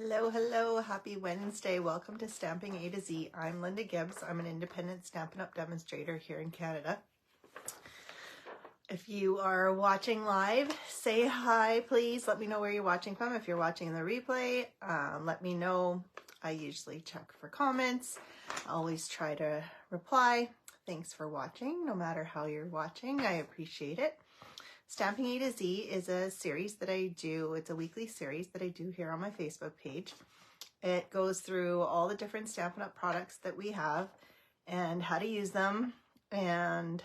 Hello, hello, happy Wednesday. Welcome to Stamping A to Z. I'm Linda Gibbs. I'm an independent Stampin' Up! Demonstrator here in Canada. If you are watching live, say hi, please. Let me know where you're watching from. If you're watching the replay, let me know. I usually check for comments. I always try to reply. Thanks for watching, no matter how you're watching. I appreciate it. Stamping A to Z is a series that I do. It's a weekly series that I do here on my Facebook page. It goes through all the different Stampin' Up! Products that we have and how to use them and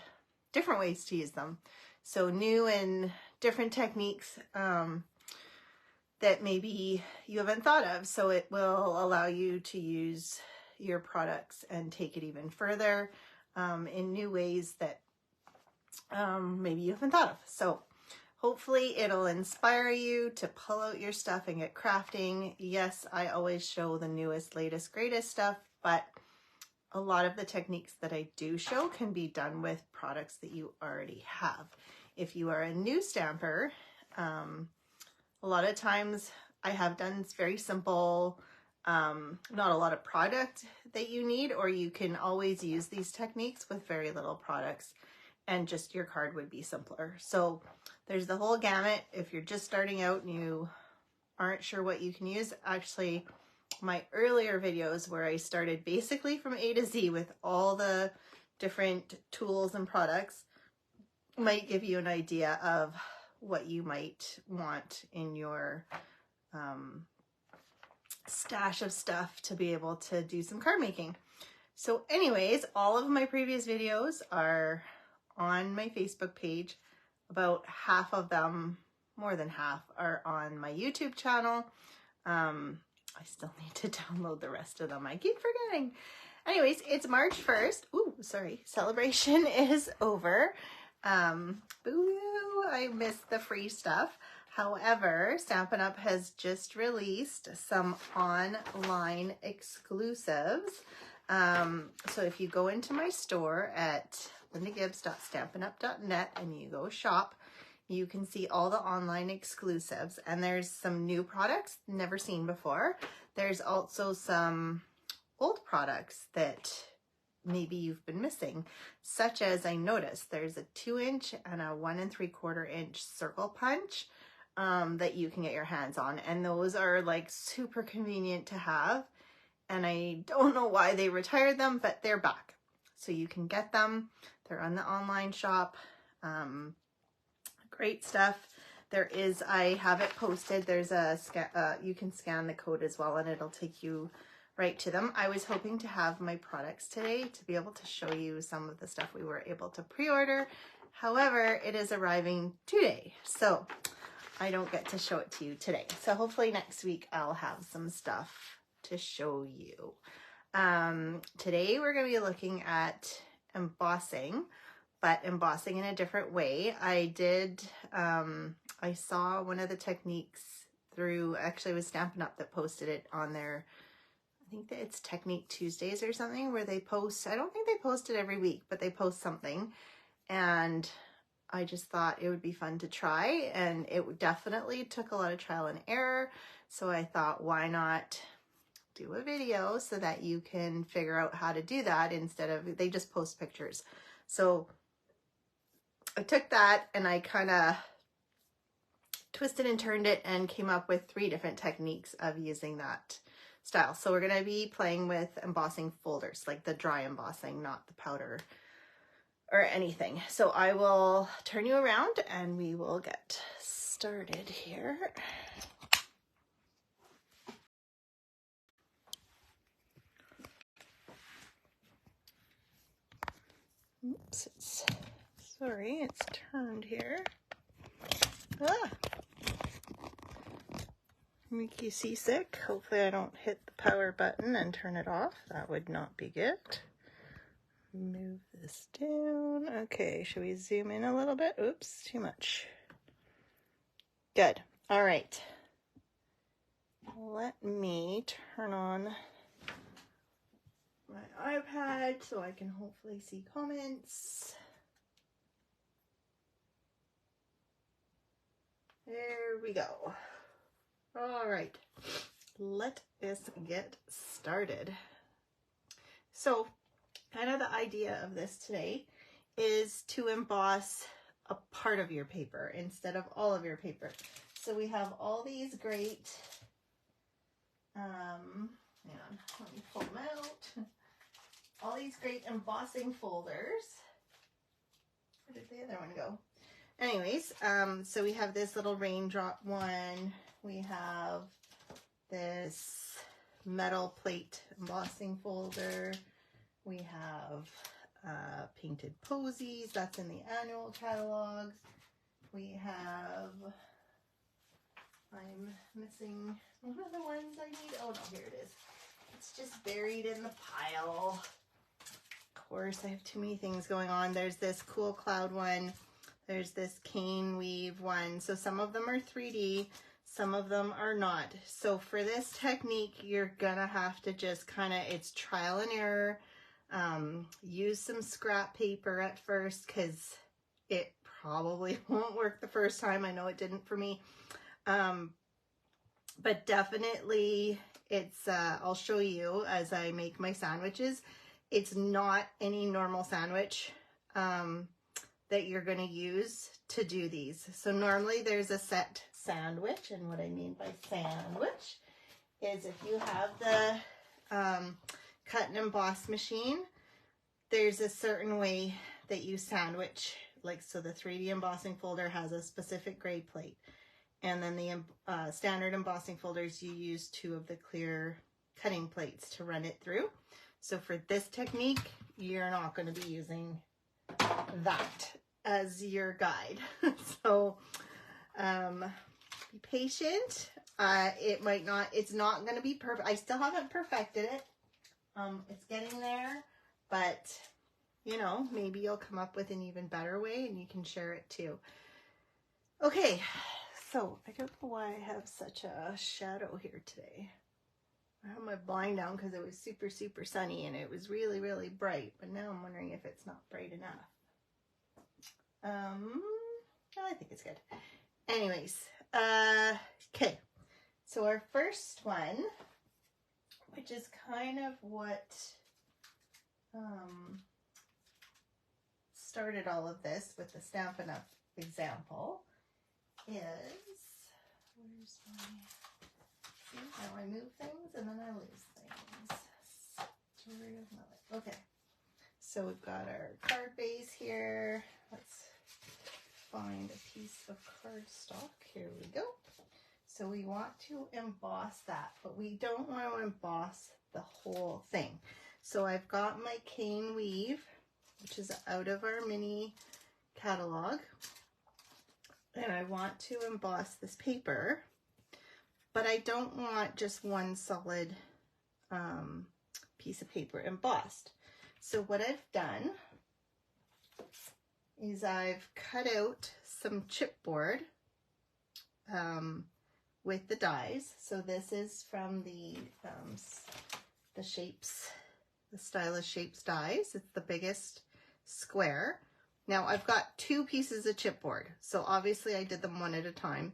different ways to use them. So new and different techniques that maybe you haven't thought of. So it will allow you to use your products and take it even further in new ways that maybe you haven't thought of. So hopefully it'll inspire you to pull out your stuff and get crafting. Yes, I always show the newest, latest, greatest stuff, but a lot of the techniques that I do show can be done with products that you already have. If you are a new stamper, a lot of times I have done very simple, not a lot of product that you need, or you can always use these techniques with very little products and just your card would be simpler. So there's the whole gamut. If you're just starting out and you aren't sure what you can use, actually my earlier videos where I started basically from A to Z with all the different tools and products might give you an idea of what you might want in your stash of stuff to be able to do some card making. So anyways, all of my previous videos are on my Facebook page. About half of them, more than half, are on my YouTube channel. I still need to download the rest of them. I keep forgetting. Anyways, it's March 1st. Ooh, sorry. Celebration is over. Boo, I missed the free stuff. However, Stampin' Up! Has just released some online exclusives. So if you go into my store at lindagibbs.stampinup.net and you go shop, you can see all the online exclusives, and there's some new products never seen before. There's also some old products that maybe you've been missing, such as I noticed there's a 2-inch and a 1 3/4 inch circle punch that you can get your hands on, and those are like super convenient to have. And I don't know why they retired them, but they're back. So you can get them. They're on the online shop. Great stuff. There is, I have it posted. There's a, you can scan the code as well and it'll take you right to them. I was hoping to have my products today to be able to show you some of the stuff we were able to pre-order. However, it is arriving today, so I don't get to show it to you today. So hopefully next week I'll have some stuff to show you. Today we're going to be looking at embossing, but embossing in a different way. I saw one of the techniques through, actually it was Stampin' Up! That posted it on their, I think that it's Technique Tuesdays or something, where they post, I don't think they post it every week, but they post something, and I just thought it would be fun to try, and it definitely took a lot of trial and error, so I thought, why not do a video so that you can figure out how to do that instead of, they just post pictures. So I took that and I kind of twisted and turned it and came up with 3 different techniques of using that style. So we're going to be playing with embossing folders, like the dry embossing, not the powder or anything. So I will turn you around and we will get started here. Oops, sorry, it's turned here. Ah! Make you seasick. Hopefully I don't hit the power button and turn it off. That would not be good. Move this down. Okay, should we zoom in a little bit? Oops, too much. Good. All right. Let me turn on my iPad so I can hopefully see comments. There we go. All right. let us get started. So kind of the idea of this today is to emboss a part of your paper instead of all of your paper. So we have all these great, hang on, let me pull them out. All these great embossing folders. Where did the other one go? Anyways, so we have this little raindrop one. We have this metal plate embossing folder. We have painted posies. That's in the annual catalogs. We have, I'm missing one of the ones I need. Oh no, here it is. It's just buried in the pile. Of course, I have too many things going on. There's this cool cloud one. There's this cane weave one. So some of them are 3D, some of them are not. So for this technique, you're gonna have to just kind of, it's trial and error. Use some scrap paper at first because it probably won't work the first time. I know it didn't for me. But definitely it's, I'll show you as I make my sandwiches. It's not any normal sandwich that you're going to use to do these. So normally there's a set sandwich, and what I mean by sandwich is if you have the cut and emboss machine, there's a certain way that you sandwich, like, so the 3D embossing folder has a specific grade plate, and then the standard embossing folders, you use 2 of the clear cutting plates to run it through. So for this technique, you're not going to be using that as your guide. So be patient. It's not going to be perfect. I still haven't perfected it. It's getting there, but you know, maybe you'll come up with an even better way and you can share it too. Okay, so I don't know why I have such a shadow here today. I have my blind down because it was super, super sunny and it was really, really bright, but now I'm wondering if it's not bright enough. I think it's good. Anyways, okay, so our first one, which is kind of what started all of this with the Stampin' Up example, is, where's my, see how I move things and then I lose things. Story of my life. Okay, so we've got our card base here. Let's find a piece of cardstock. Here we go. So we want to emboss that, but we don't want to emboss the whole thing. So I've got my cane weave, which is out of our mini catalog, and I want to emboss this paper, but I don't want just one solid piece of paper embossed. So what I've done is I've cut out some chipboard with the dies. So this is from the Shapes, the Stylish Shapes dies. It's the biggest square. Now I've got 2 pieces of chipboard. So obviously I did them one at a time.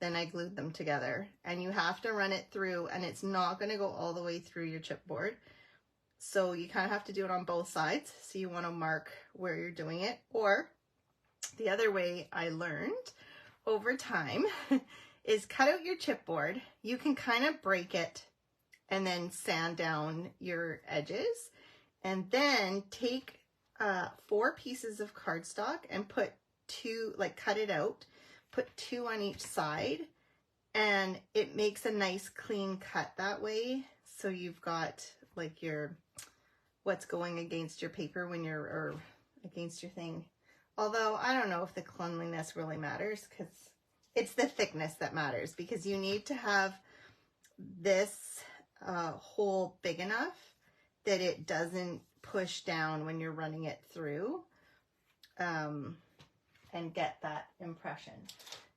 Then I glued them together, and you have to run it through, and it's not going to go all the way through your chipboard. So you kind of have to do it on both sides. So you want to mark where you're doing it. Or the other way I learned over time is cut out your chipboard. You can kind of break it and then sand down your edges, and then take 4 pieces of cardstock and put 2, like cut it out, put 2 on each side, and it makes a nice clean cut that way. So you've got like your, what's going against your paper when you're, or against your thing. Although I don't know if the cleanliness really matters, because it's the thickness that matters, because you need to have this hole big enough that it doesn't push down when you're running it through, and get that impression.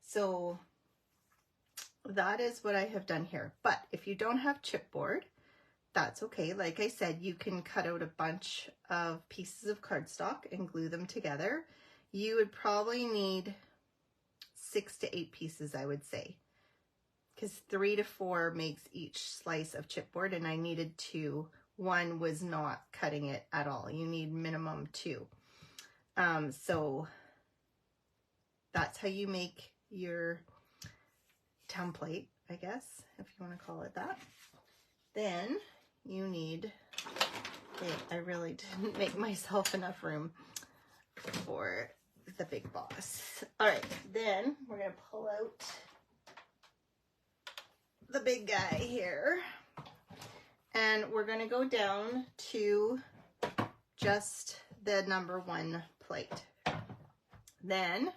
So that is what I have done here. But if you don't have chipboard, that's okay. Like I said, you can cut out a bunch of pieces of cardstock and glue them together. You would probably need 6 to 8 pieces, I would say. because 3 to 4 makes each slice of chipboard, and I needed 2. 1 was not cutting it at all. You need minimum 2. So that's how you make your template, I guess, if you want to call it that. Then you need, I really didn't make myself enough room for the big boss. All right, then we're going to pull out the big guy here, and we're going to go down to just the number 1 plate. Then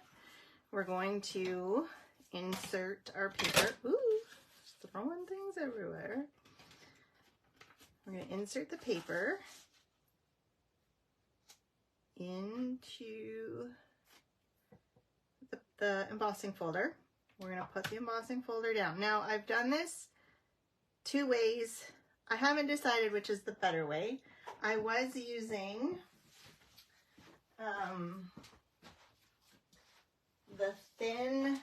we're going to insert our paper. Ooh, just throwing things everywhere. We're going to insert the paper into the embossing folder. We're going to put the embossing folder down. Now, I've done this 2 ways. I haven't decided which is the better way. I was using the thin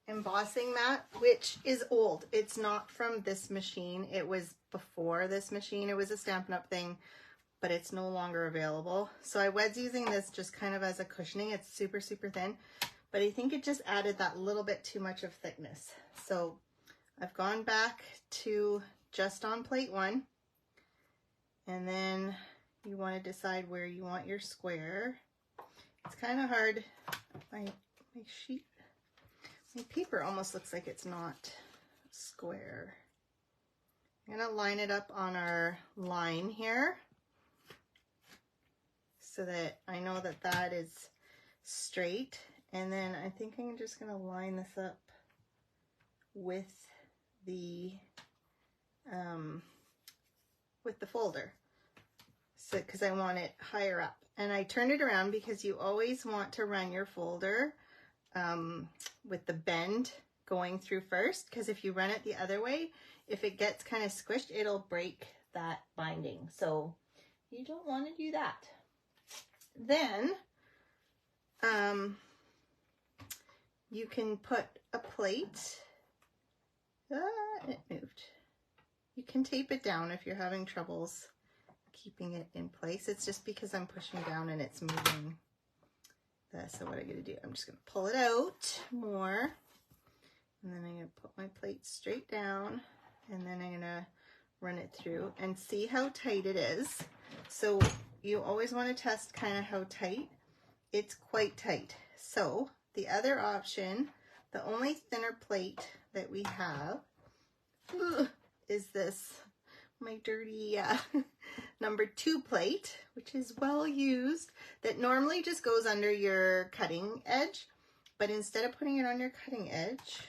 embossing mat, which is old. It's not from this machine. It was before this machine. It was a Stampin' Up! Thing, but it's no longer available. So I was using this just kind of as a cushioning. It's super, super thin, but I think it just added that little bit too much of thickness. So I've gone back to just on plate 1, and then you want to decide where you want your square. It's kind of hard. My sheet, my paper almost looks like it's not square. I'm going to line it up on our line here so that I know that that is straight. And then I think I'm just going to line this up with the folder, so because I want it higher up. And I turned it around because you always want to run your folder with the bend going through first, because if you run it the other way, if it gets kind of squished, it'll break that binding. So you don't want to do that. Then you can put a plate. It moved. You can tape it down if you're having troubles keeping it in place. It's just because I'm pushing down and it's moving. So what I'm going to do, I'm just going to pull it out more, and then I'm going to put my plate straight down, and then I'm going to run it through and see how tight it is. So you always want to test kind of how tight. It's quite tight. So the other option, the only thinner plate that we have is this, my dirty number 2 plate, which is well used, that normally just goes under your cutting edge, but instead of putting it on your cutting edge,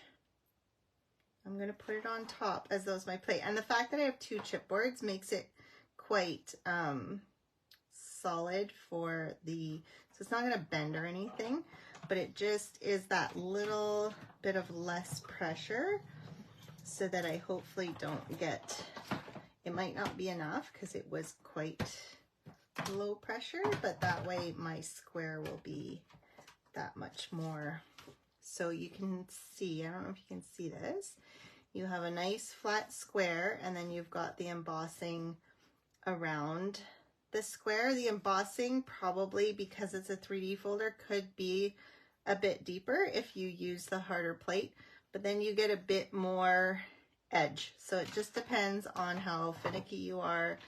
I'm going to put it on top as though it's my plate. And the fact that I have 2 chipboards makes it quite solid for the, so it's not going to bend or anything, but it just is that little bit of less pressure so that I hopefully don't get, it might not be enough because it was quite low pressure, but that way my square will be that much more. So you can see, I don't know if you can see this, you have a nice flat square, and then you've got the embossing around the square. The embossing, probably because it's a 3D folder, could be a bit deeper if you use the harder plate, but then you get a bit more edge. So it just depends on how finicky you are,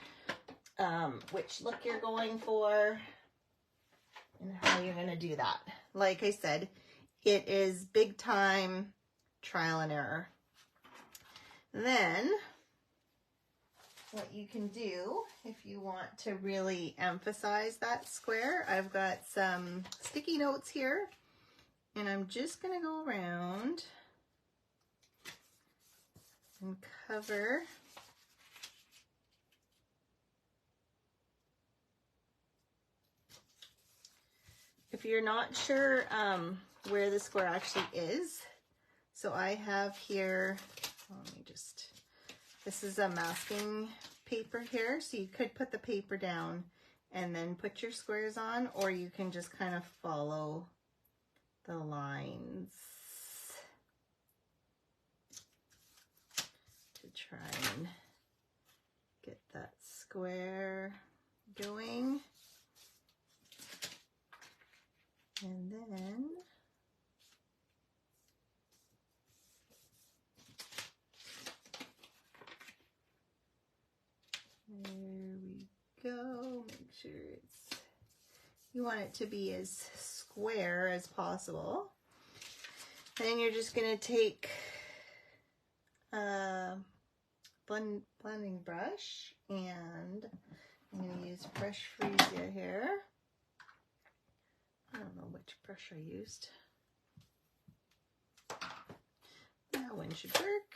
which look you're going for, and how you're going to do that. Like I said, it is big time trial and error. Then what you can do if you want to really emphasize that square, I've got some sticky notes here, and I'm just going to go around and cover if you're not sure where the square actually is. So I have here, let me just, this is a masking paper here, so you could put the paper down and then put your squares on, or you can just kind of follow the lines. try and get that square going. And then there we go. Make sure it's, you want it to be as square as possible. And then you're just going to take a blending brush, and I'm going to use fresh freesia here. I don't know which brush I used. That one should work.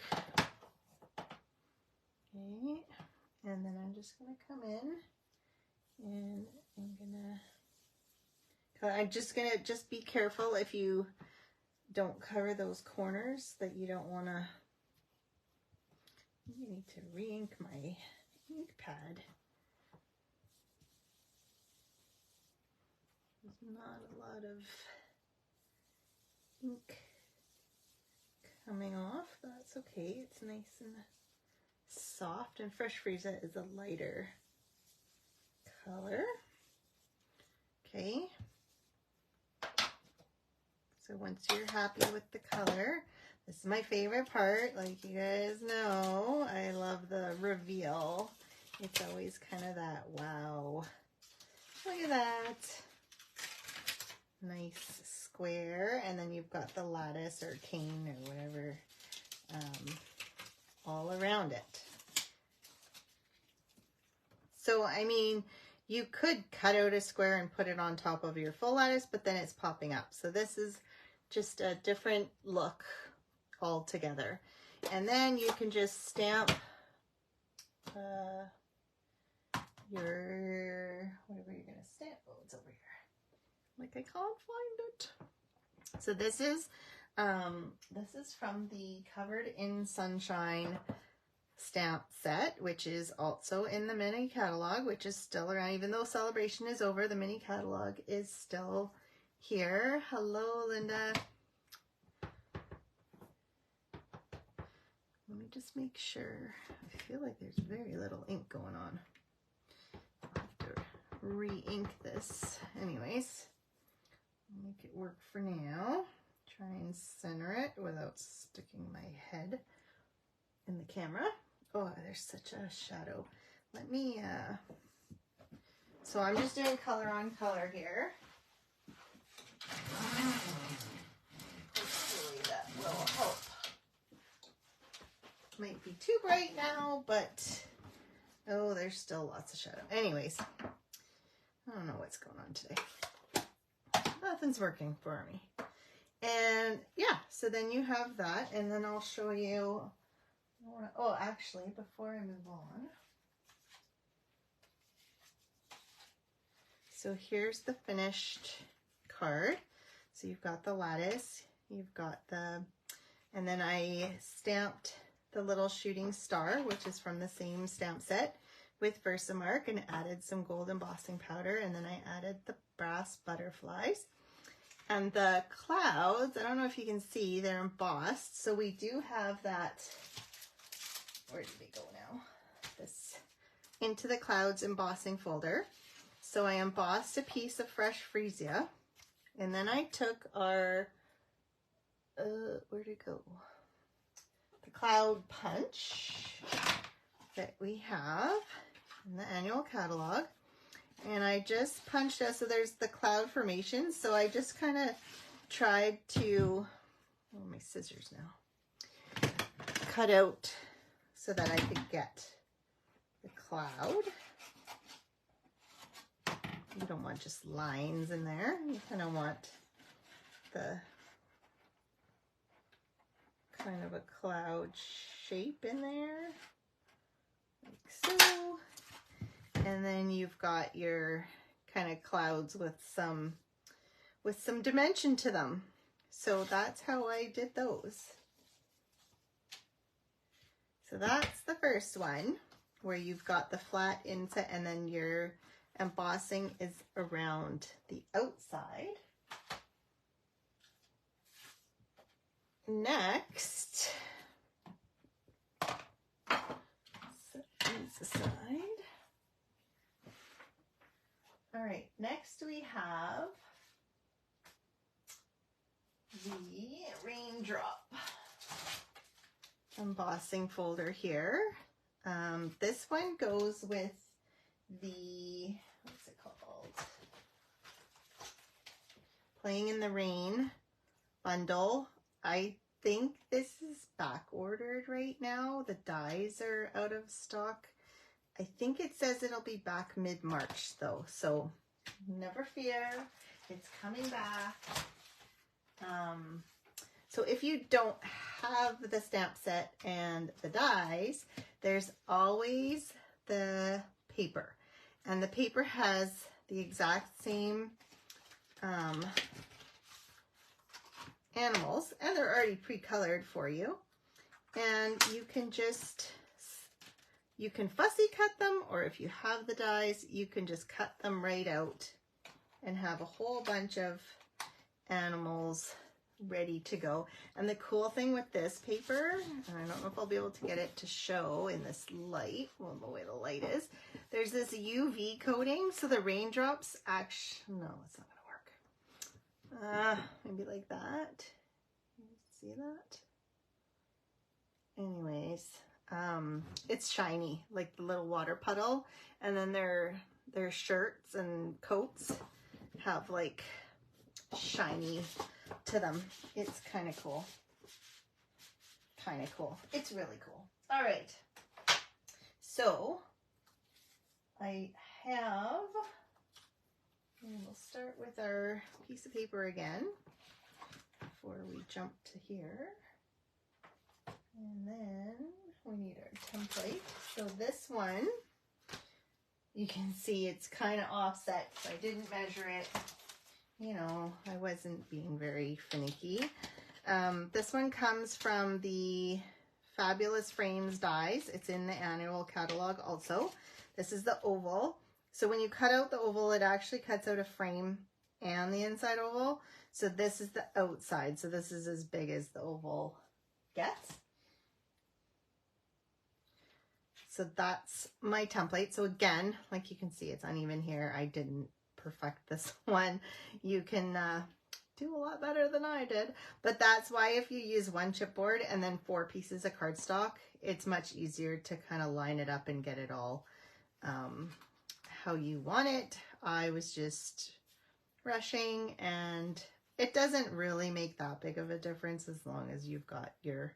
Okay, and then I'm just going to come in and I'm just be careful if you don't cover those corners that you don't want to. I need to re-ink my ink pad. There's not a lot of ink coming off. That's okay. It's nice and soft, and fresh freesia is a lighter color. Okay. So once you're happy with the color, this is my favorite part. Like you guys know, I love the reveal. It's always kind of that, wow. Look at that. Nice square. And then you've got the lattice or cane or whatever all around it. So, I mean, you could cut out a square and put it on top of your full lattice, but then it's popping up. So this is just a different look altogether. And then you can just stamp your, whatever you're going to stamp. Oh, it's over here. Like I can't find it. So this is from the Covered in Sunshine stamp set, which is also in the mini catalog, which is still around. Even though celebration is over, the mini catalog is still here. Hello, Linda. Let me just make sure. I feel like there's very little ink going on. I'll have to re-ink this. Anyways, make it work for now. Try and center it without sticking my head in the camera. Oh, there's such a shadow. Let me, so I'm just doing color on color here. Hopefully that will help. Might be too bright now, but, oh, there's still lots of shadow. Anyways, I don't know what's going on today. Nothing's working for me. And yeah, so then you have that, and then I'll show you. Oh, actually, before I move on. So here's the finished card. So you've got the lattice, you've got the, and then I stamped the little shooting star, which is from the same stamp set with Versamark, and added some gold embossing powder, and then I added the brass butterflies. And the clouds, I don't know if you can see, they're embossed. So we do have that, where did they go now? This Into the Clouds embossing folder. So I embossed a piece of fresh freesia, and then I took our, where'd it go? The cloud punch that we have in the annual catalog. And I just punched out, so there's the cloud formation. So I just kind of tried to, oh, my scissors now, cut out so that I could get the cloud. You don't want just lines in there. You kind of want the kind of a cloud shape in there, like so. And then you've got your kind of clouds with some dimension to them. So that's how I did those. So that's the first one, where you've got the flat inset, and then your embossing is around the outside. Next, this aside. All right, next we have the raindrop embossing folder here. This one goes with the, what's it called? Playing in the Rain bundle. I think this is back ordered right now. The dies are out of stock. I think it says it'll be back mid-March though, so never fear, it's coming back. So if you don't have the stamp set and the dies, there's always the paper, and the paper has the exact same animals, and they're already pre-colored for you, and you can just, you can fussy cut them, or if you have the dies, you can just cut them right out and have a whole bunch of animals ready to go. And the cool thing with this paper, and I don't know if I'll be able to get it to show in this light, well, the way the light is, there's this UV coating, so the raindrops actually, no, it's not gonna work. Maybe like that. See that? Anyways, it's shiny, like the little water puddle, and then their shirts and coats have like shiny to them. It's kind of cool. Kind of cool. It's really cool. All right. So I have, and we'll start with our piece of paper again before we jump to here. And then we need our template. So this one, you can see it's kind of offset, so I didn't measure it. You know, I wasn't being very finicky. This one comes from the Fabulous Frames dies. It's in the annual catalog also. This is the oval. So when you cut out the oval, it actually cuts out a frame and the inside oval. So this is the outside. So this is as big as the oval gets. So that's my template. So again, like you can see, it's uneven here. I didn't perfect this one. You can do a lot better than I did, but that's why if you use one chipboard and then 4 pieces of cardstock, it's much easier to kind of line it up and get it all how you want it. I was just rushing, and it doesn't really make that big of a difference as long as you've got your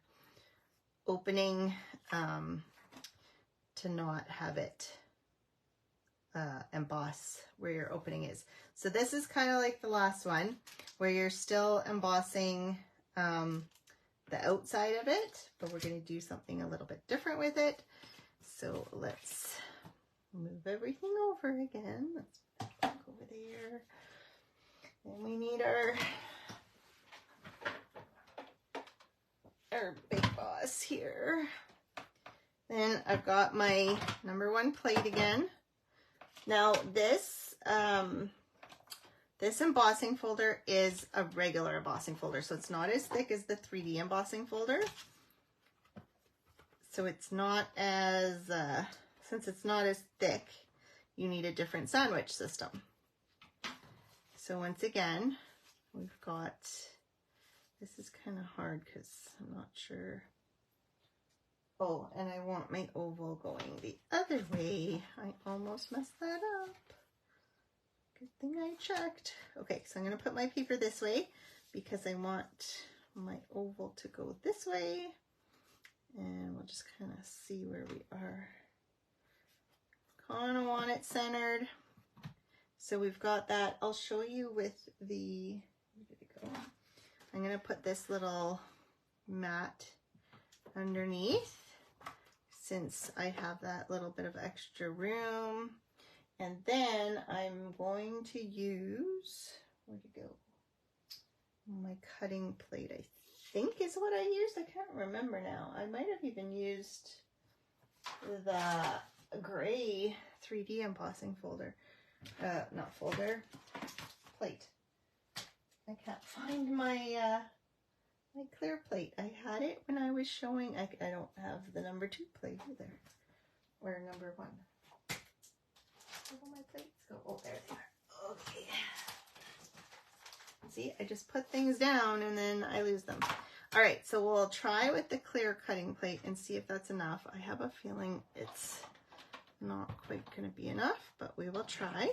opening to not have it emboss where your opening is. So this is kind of like the last one where you're still embossing the outside of it, but we're going to do something a little bit different with it. So let's move everything over again. Let's put it back over there. And we need our big boss here. Then I've got my #1 plate again. Now this this embossing folder is a regular embossing folder, so it's not as thick as the 3D embossing folder. So it's not as, since it's not as thick, you need a different sandwich system. So once again, we've got, this is kind of hard because I'm not sure. Oh, and I want my oval going the other way. I almost messed that up. Good thing I checked. Okay, so I'm going to put my paper this way because I want my oval to go this way. And we'll just kind of see where we are. Kind of want it centered. So we've got that. I'll show you with the, where did it go? I'm going to put this little mat underneath, since I have that little bit of extra room. And then I'm going to use, where'd it go? My cutting plate, I think is what I used. I can't remember now. I might have even used the gray 3D embossing folder. Not folder, plate. I can't find my my clear plate. I had it when I was showing. I don't have the #2 plate either. Or number 1. Where do my plates go? Oh, there they are. Okay. See, I just put things down and then I lose them. All right, so we'll try with the clear cutting plate and see if that's enough. I have a feeling it's not quite going to be enough, but we will try.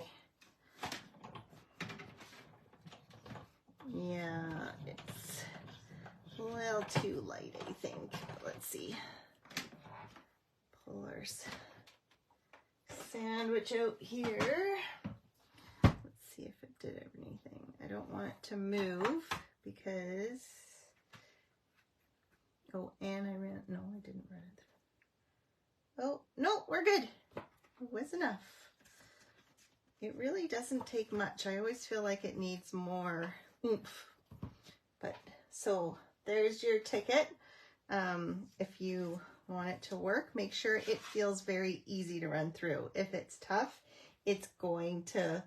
Yeah, it's a little too light, I think. But let's see. Pull our sandwich out here. Let's see if it did anything. I don't want it to move because, oh, and I ran, no, I didn't run it through. Oh, no, we're good. It was enough. It really doesn't take much. I always feel like it needs more oomph. But, so there's your ticket. If you want it to work, make sure it feels very easy to run through. If it's tough, it's going to,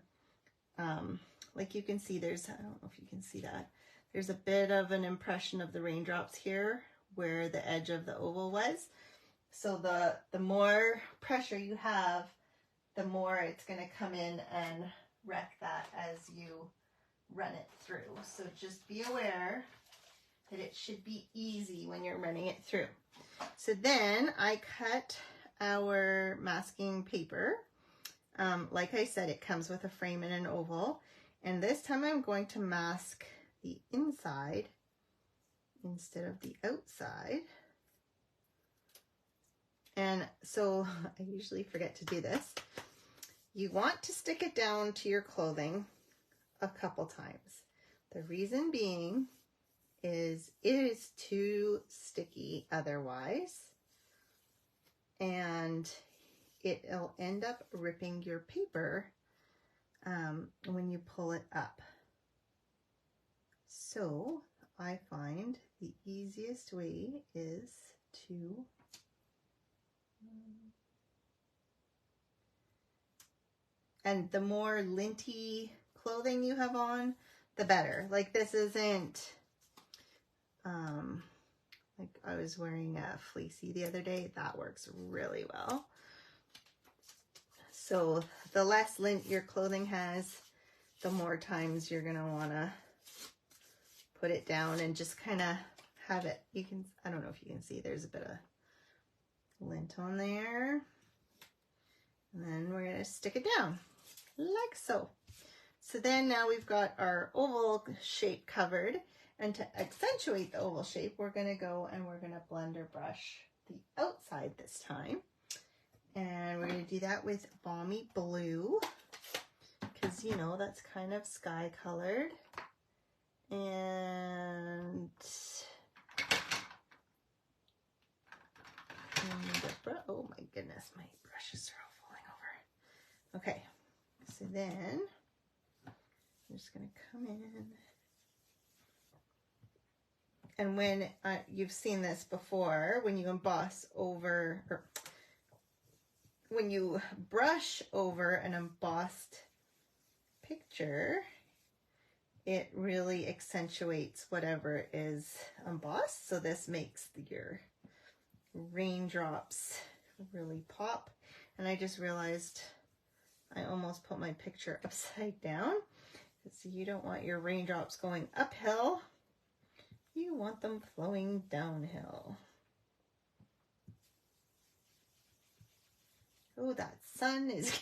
like you can see, there's, I don't know if you can see that, there's a bit of an impression of the raindrops here where the edge of the oval was. So the more pressure you have, the more it's going to come in and wreck that as you run it through. So just be aware that it should be easy when you're running it through. So then I cut our masking paper. Like I said, it comes with a frame and an oval. And this time I'm going to mask the inside instead of the outside. And so I usually forget to do this. You want to stick it down to your clothing a couple times. The reason being is it is too sticky otherwise, and it'll end up ripping your paper when you pull it up. So I find the easiest way is to and the more linty clothing you have on, the better. Like this isn't like I was wearing a fleecy the other day. That works really well. So the less lint your clothing has, the more times you're gonna wanna put it down and just kind of have it. You can, I don't know if you can see, there's a bit of lint on there. And then we're gonna stick it down like so. So then now we've got our oval shape covered. And to accentuate the oval shape, we're going to go and we're going to blender brush the outside this time. And we're going to do that with Balmy Blue, because, you know, that's kind of sky colored. And oh my goodness, my brushes are all falling over. Okay, so then I'm just going to come in. And when you've seen this before, when you emboss over, or when you brush over an embossed picture, it really accentuates whatever is embossed. So this makes your raindrops really pop. And I just realized I almost put my picture upside down. So you don't want your raindrops going uphill. You want them flowing downhill. Oh, that sun is,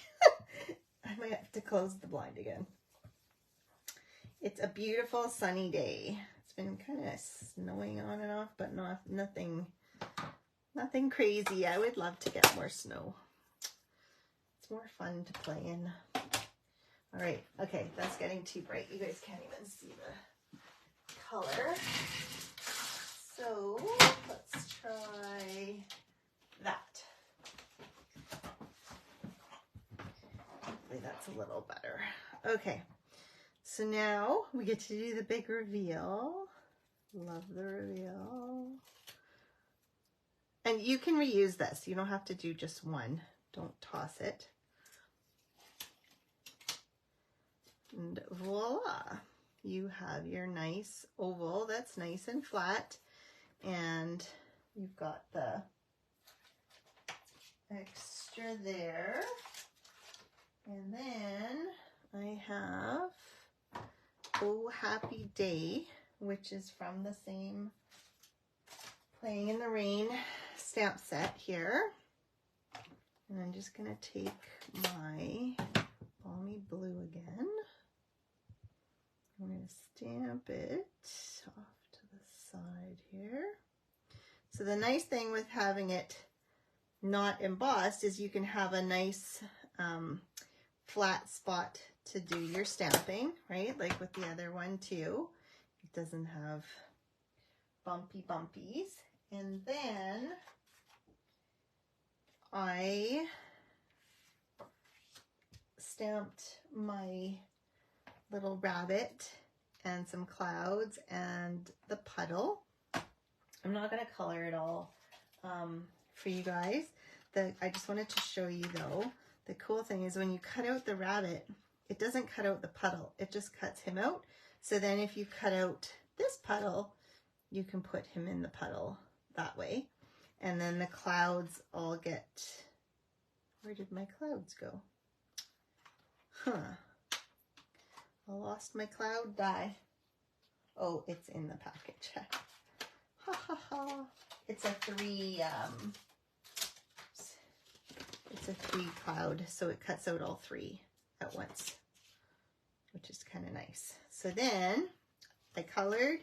I might have to close the blind again. It's a beautiful sunny day. It's been kind of snowing on and off, but nothing crazy. I would love to get more snow. It's more fun to play in. All right, okay, that's getting too bright. You guys can't even see the color. So let's try that. Hopefully that's a little better. Okay, so now we get to do the big reveal. Love the reveal. And you can reuse this. You don't have to do just one. Don't toss it. And voila. You have your nice oval that's nice and flat, and you've got the extra there. And then I have Oh Happy Day, which is from the same Playing in the Rain stamp set here. And I'm just going to take my Balmy Blue again. I'm going to stamp it off to the side here. So the nice thing with having it not embossed is you can have a nice flat spot to do your stamping, right? Like with the other one too. It doesn't have bumpy bumpies. And then I stamped my little rabbit and some clouds and the puddle. I'm not going to color it all for you guys. I just wanted to show you though, the cool thing is when you cut out the rabbit, it doesn't cut out the puddle, it just cuts him out. So then if you cut out this puddle, you can put him in the puddle that way. And then the clouds all get, where did my clouds go? I lost my cloud die. Oh, it's in the package. Ha ha ha. It's a three cloud, so it cuts out all three at once, which is kind of nice. So then I colored,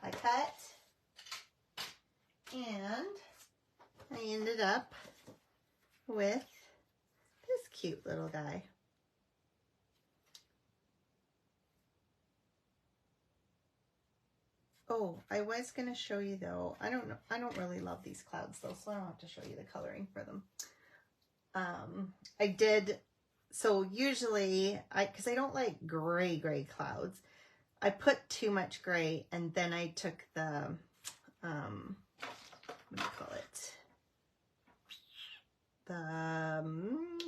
I cut, and I ended up with this cute little guy. Oh, I was going to show you though, I don't really love these clouds though, so I don't have to show you the coloring for them. I did, so usually, because I don't like gray clouds, I put too much gray and then I took the, what do you call it? The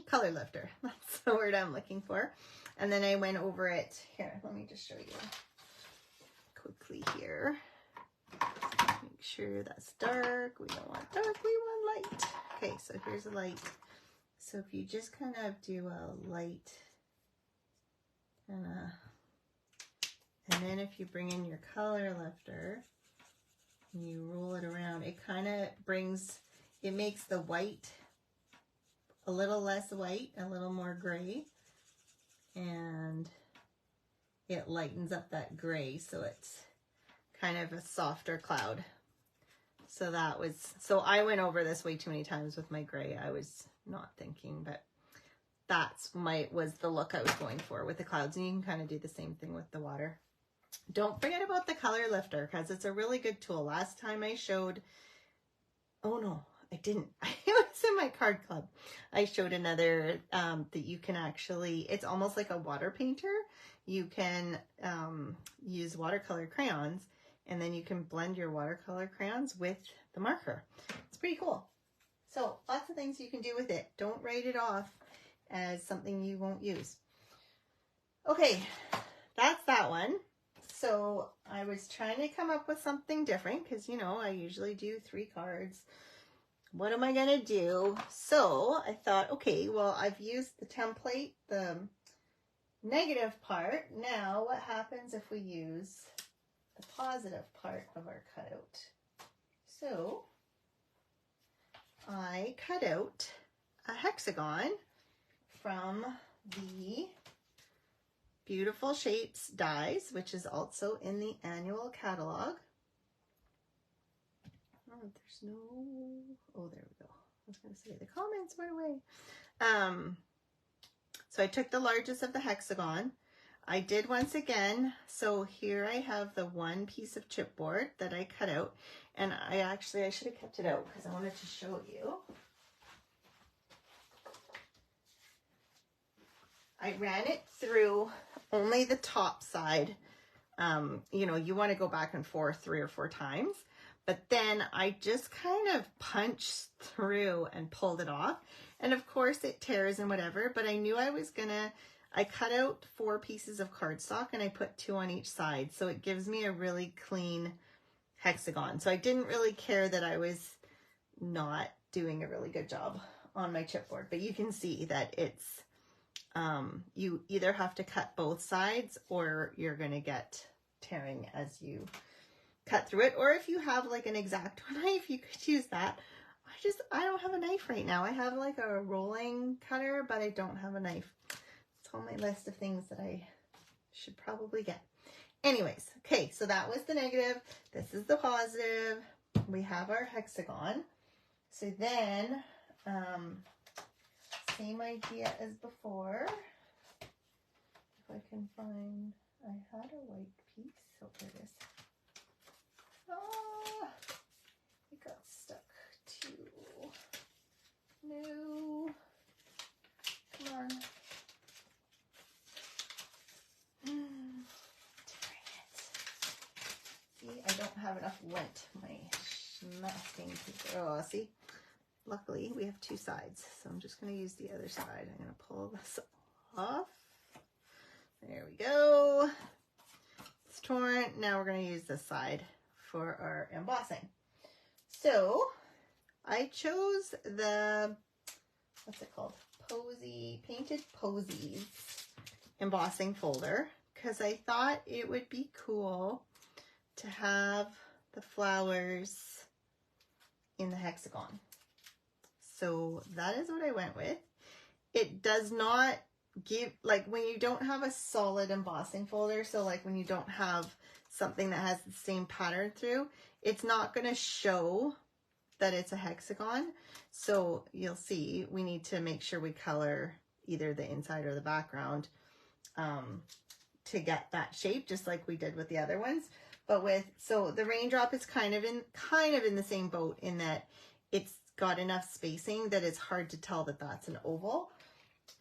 color lifter. That's the word I'm looking for. And then I went over it. Here, let me just show you quickly here. Make sure that's dark. We don't want dark, we want light. Okay, so here's a light. So if you just kind of do a light and then if you bring in your color lifter and you roll it around, it kind of brings, it makes the white a little less white, a little more gray, and it lightens up that gray so it's kind of a softer cloud. So that was, so I went over this way too many times with my gray. I was not thinking, but that's was the look I was going for with the clouds. And you can kind of do the same thing with the water. Don't forget about the color lifter because it's a really good tool. Last time I showed, oh no, I didn't. It was in my card club. I showed another that you can actually, it's almost like a water painter. You can use watercolor crayons and then you can blend your watercolor crayons with the marker. It's pretty cool. So lots of things you can do with it. Don't write it off as something you won't use. Okay, that's that one. So I was trying to come up with something different because, you know, I usually do 3 cards. What am I going to do? So I thought, okay, well, I've used the template, the negative part. Now what happens if we use the positive part of our cutout? So I cut out a hexagon from the Beautiful Shapes dies, which is also in the annual catalog. Oh, there's no, oh, there we go. I was going to say the comments went away. So I took the largest of the hexagon. I did once again. So here I have the one piece of chipboard that I cut out. And I should have kept it out because I wanted to show you. I ran it through only the top side. You know, you want to go back and forth 3 or 4 times. But then I just kind of punched through and pulled it off. And of course it tears and whatever, but I knew I was gonna, I cut out 4 pieces of cardstock and I put 2 on each side. So it gives me a really clean hexagon. So I didn't really care that I was not doing a really good job on my chipboard, but you can see that it's, you either have to cut both sides or you're going to get tearing as you cut through it. Or if you have like an X-Acto knife, you could use that. I don't have a knife right now. I have like a rolling cutter, but I don't have a knife. It's on my list of things that I should probably get. Anyways, okay, so that was the negative. This is the positive. We have our hexagon. So then, same idea as before. If I can find, I had a white piece. Oh, there it is. Ah, it got stuck too. No. Come on. See, I don't have enough lint. My masking paper. Oh, see? Luckily, we have two sides, so I'm just going to use the other side. I'm going to pull this off. There we go. It's torn. Now we're going to use this side for our embossing. So I chose the, what's it called? Painted Posies embossing folder, because I thought it would be cool to have the flowers in the hexagon. So that is what I went with. It does not give, like when you don't have a solid embossing folder, so like when you don't have something that has the same pattern through, it's not going to show that it's a hexagon. So you'll see we need to make sure we color either the inside or the background to get that shape, just like we did with the other ones. But so the raindrop is kind of in the same boat in that it's got enough spacing that it's hard to tell that that's an oval.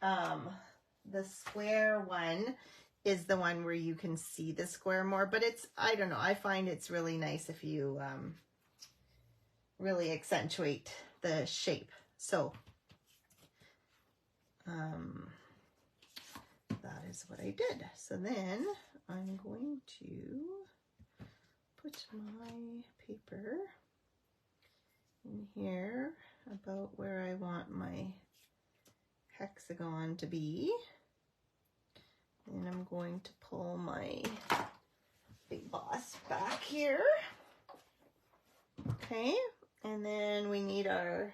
The square one is the one where you can see the square more, but it's, I don't know, I find it's really nice if you really accentuate the shape. So that is what I did. So then I'm going to put my paper in here about where I want my hexagon to be. And I'm going to pull my big boss back here. Okay, and then we need our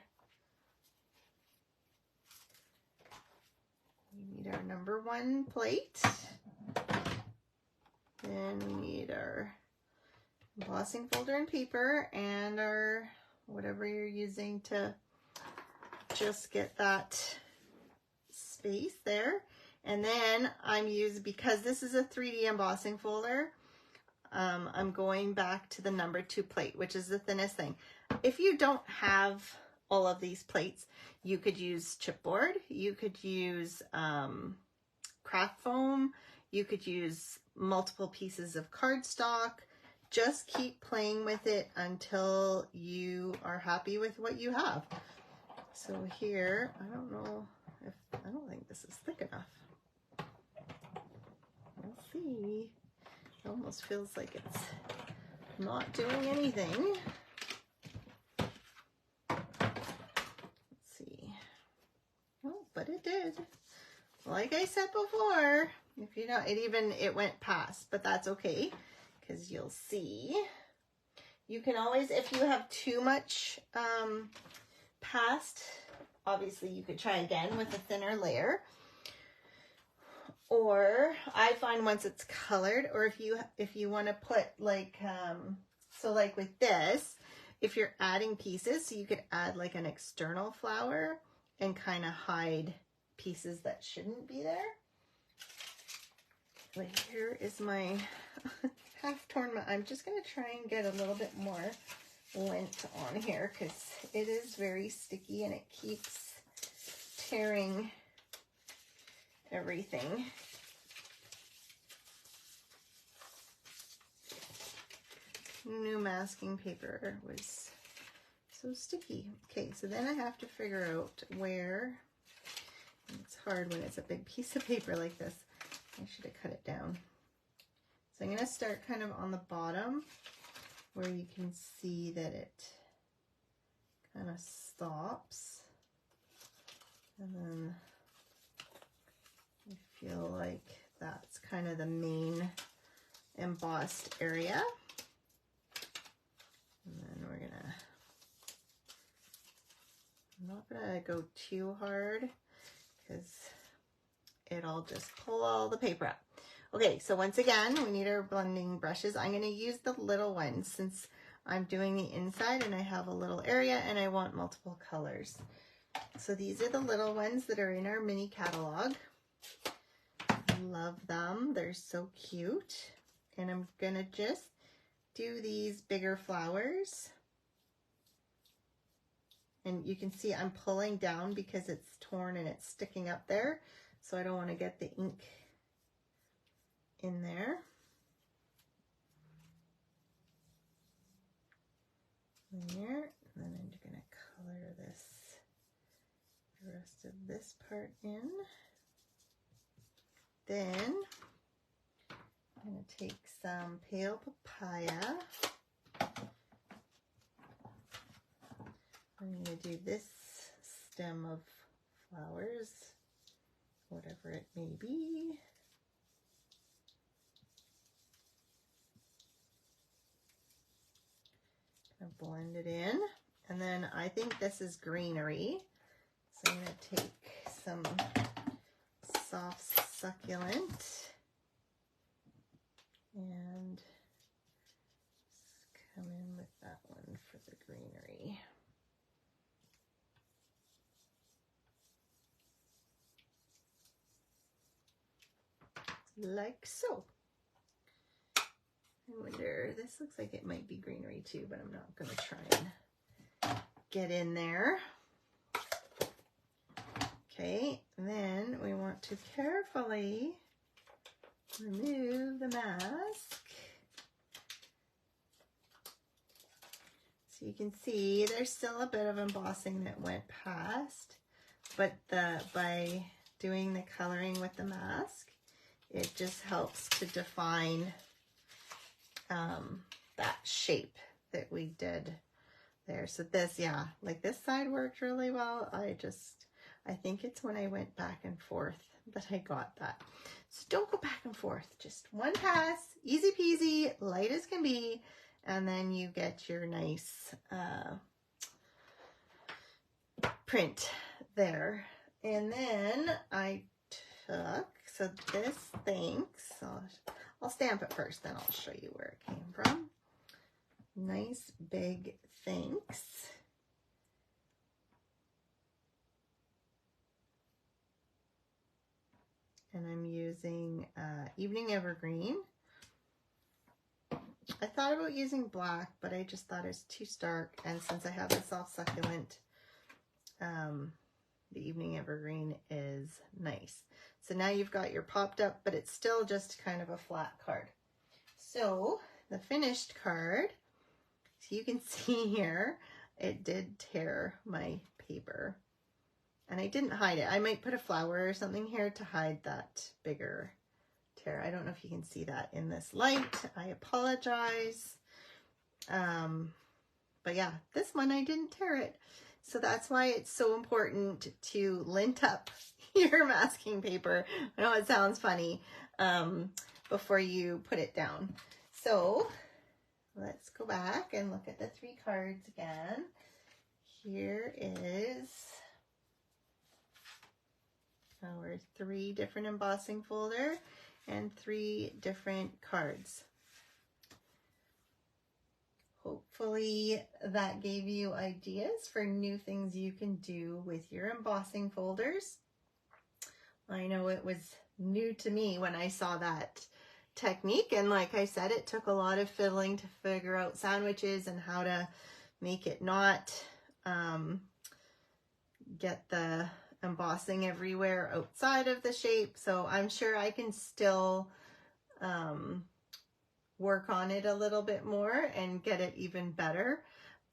number 1 plate. Then we need our embossing folder and paper and our whatever you're using to just get that space there. And then because this is a 3D embossing folder, I'm going back to the number 2 plate, which is the thinnest thing. If you don't have all of these plates, you could use chipboard, you could use craft foam, you could use multiple pieces of cardstock. Just keep playing with it until you are happy with what you have. So here, I don't think this is thick enough. We'll see. It almost feels like it's not doing anything. Let's see. Oh, but it did. Like I said before, if you know, it went past, but that's okay, because you'll see. You can always, if you have too much past, obviously you could try again with a thinner layer. Or I find once it's colored, or if you want to put like, so like with this, if you're adding pieces, so you could add like an external flower and kind of hide pieces that shouldn't be there. But here is my half torn, I'm just going to try and get a little bit more lint on here because it is very sticky and it keeps tearing everything. New masking paper was so sticky. Okay, so then I have to figure out where, it's hard when it's a big piece of paper like this. I should have cut it down. So I'm going to start kind of on the bottom where you can see that it kind of stops. kind of the main embossed area. And then we're gonna, I'm not gonna go too hard because it'll just pull all the paper up. Okay, so once again, we need our blending brushes. I'm gonna use the little ones since I'm doing the inside and I have a little area and I want multiple colors. So these are the little ones that are in our mini catalog. Love them, they're so cute. And I'm gonna just do these bigger flowers. And you can see I'm pulling down because it's torn and it's sticking up there. So I don't want to get the ink in there. There. And then I'm going to color this, the rest of this part in. Then I'm going to take some pale papaya. I'm going to do this stem of flowers, whatever it may be. Kind of blend it in. And then I think this is greenery. So I'm going to take some soft succulent and just come in with that one for the greenery. Like so. I wonder, this looks like it might be greenery too, but I'm not going to try and get in there. Okay, then we want to carefully remove the mask. So you can see there's still a bit of embossing that went past, but by doing the coloring with the mask, it just helps to define that shape that we did there. So this, yeah, like this side worked really well. I think it's when I went back and forth that I got that. So don't go back and forth, just one pass, easy peasy, light as can be, and then you get your nice print there. And then I took, so this thanks, I'll stamp it first, then I'll show you where it came from. Nice big thanks. And I'm using Evening Evergreen. I thought about using black, but I just thought it's too stark. And since I have the soft succulent, the Evening Evergreen is nice. So now you've got your popped up, but it's still just kind of a flat card. So the finished card, so you can see here, it did tear my paper. And I didn't hide it. I might put a flower or something here to hide that bigger tear. I don't know if you can see that in this light. I apologize. But yeah, this one I didn't tear it. So that's why it's so important to lint up your masking paper. I know it sounds funny, before you put it down. So let's go back and look at the 3 cards again. Here is our 3 different embossing folder and 3 different cards. Hopefully that gave you ideas for new things you can do with your embossing folders. I know it was new to me when I saw that technique, and like I said, it took a lot of fiddling to figure out sandwiches and how to make it not get the embossing everywhere outside of the shape. So I'm sure I can still work on it a little bit more and get it even better,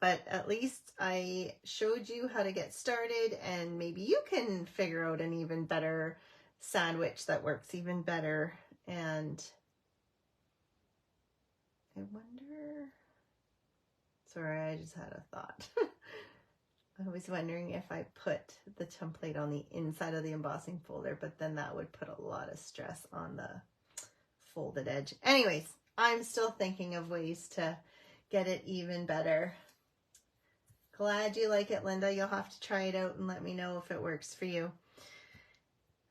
but at least I showed you how to get started, and maybe you can figure out an even better sandwich that works even better. And I wonder, sorry, I just had a thought. I was wondering if I put the template on the inside of the embossing folder, but then that would put a lot of stress on the folded edge. Anyways, I'm still thinking of ways to get it even better. Glad you like it, Linda. You'll have to try it out and let me know if it works for you.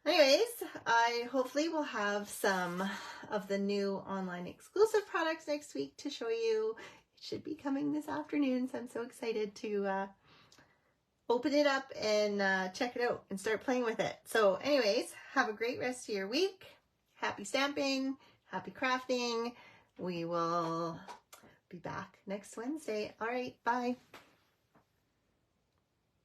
Anyways, I hopefully will have some of the new online exclusive products next week to show you. It should be coming this afternoon, so I'm so excited to open it up and check it out and start playing with it. So anyways, have a great rest of your week. Happy stamping, happy crafting. We will be back next Wednesday. All right, bye.